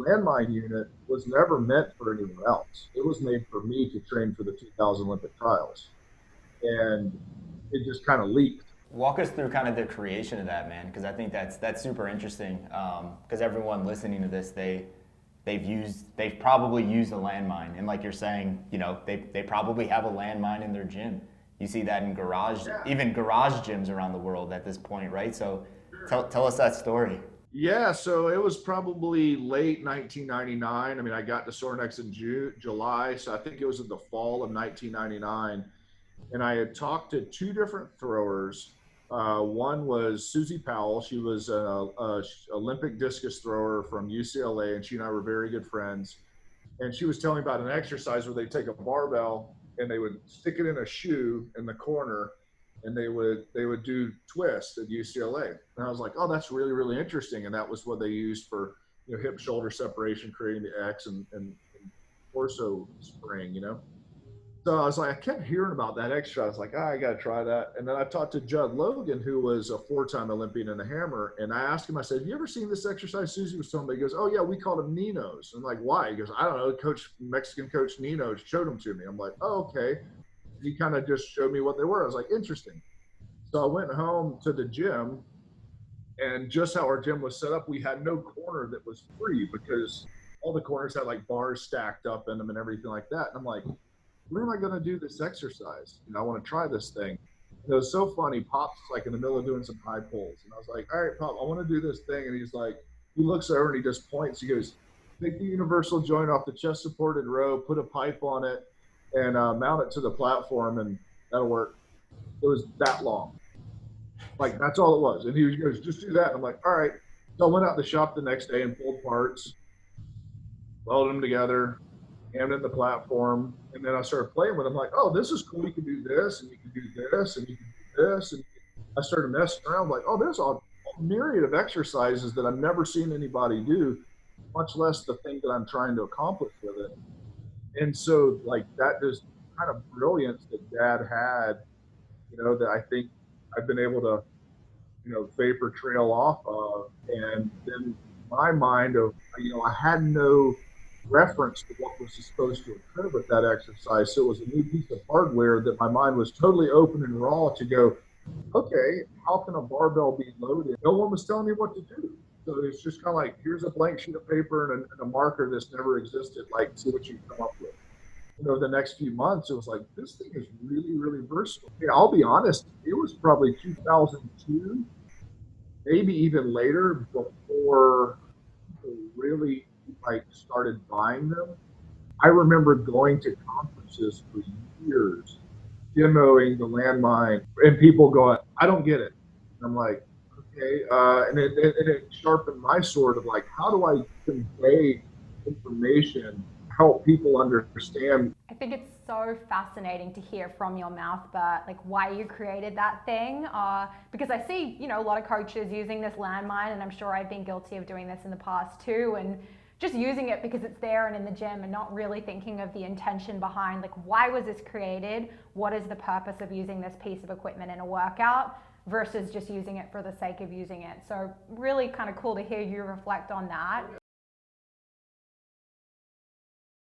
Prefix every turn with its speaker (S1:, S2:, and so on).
S1: landmine unit was never meant for anyone else. It was made for me to train for the 2000 Olympic trials. And it just kind of leaked.
S2: Walk us through kind of the creation of that, man, because I think that's super interesting. Because everyone listening to this, they've probably used a landmine, and like you're saying, they probably have a landmine in their gym. You see that in even garage gyms around the world at this point, right? So tell us that story.
S1: Yeah, so it was probably late 1999. I mean, I got to Sorinex in July, so I think it was in the fall of 1999. And I had talked to two different throwers. One was Susie Powell. She was an Olympic discus thrower from UCLA, and she and I were very good friends. And she was telling me about an exercise where they take a barbell and they would stick it in a shoe in the corner, and they would do twists at UCLA. And I was like, oh, that's really really interesting. And that was what they used for hip shoulder separation, creating the X and torso spring. So I was like, I kept hearing about that exercise. I was like, I got to try that. And then I talked to Judd Logan, who was a 4-time Olympian in the hammer. And I asked him, I said, have you ever seen this exercise Susie was telling me? He goes, oh, yeah, we called him Ninos. I'm like, why? He goes, I don't know. Mexican coach Nino showed them to me. I'm like, oh, okay. He kind of just showed me what they were. I was like, interesting. So I went home to the gym, and just how our gym was set up, we had no corner that was free because all the corners had like bars stacked up in them and everything like that. And I'm like, when am I going to do this exercise? I want to try this thing. And it was so funny. Pop's like in the middle of doing some high pulls. And I was like, all right, Pop, I want to do this thing. And he's like, he looks over and he just points. He goes, take the universal joint off the chest supported row, put a pipe on it, and mount it to the platform, and that'll work. It was that long. Like, that's all it was. And he goes, just do that. And I'm like, all right. So I went out in the shop the next day and pulled parts, welded them together, hammed in the platform, and then I started playing with them. Like, oh, this is cool. You can do this, and you can do this, and you can do this. And I started messing around, like, oh, there's a myriad of exercises that I've never seen anybody do, much less the thing that I'm trying to accomplish with it. And so, like, that just kind of brilliance that Dad had, that I think I've been able to, vapor trail off of. And then my mind of, I had no reference to what was supposed to occur with that exercise. So it was a new piece of hardware that my mind was totally open and raw to go, okay, how can a barbell be loaded? No one was telling me what to do. So it's just kind of like, here's a blank sheet of paper and a marker that's never existed. Like, see what you can come up with. The next few months, it was like, this thing is really, really versatile. I'll be honest, it was probably 2002, maybe even later, before people really started buying them. I remember going to conferences for years, demoing the landmine, and people going, I don't get it. And I'm like, okay. And it sharpened my sword of like, how do I convey information, help people understand?
S3: I think it's so fascinating to hear from your mouth, Bert, like why you created that thing. Because I see, a lot of coaches using this landmine, and I'm sure I've been guilty of doing this in the past too, and just using it because it's there and in the gym and not really thinking of the intention behind, like, why was this created? What is the purpose of using this piece of equipment in a workout versus just using it for the sake of using it? So really kind of cool to hear you reflect on that.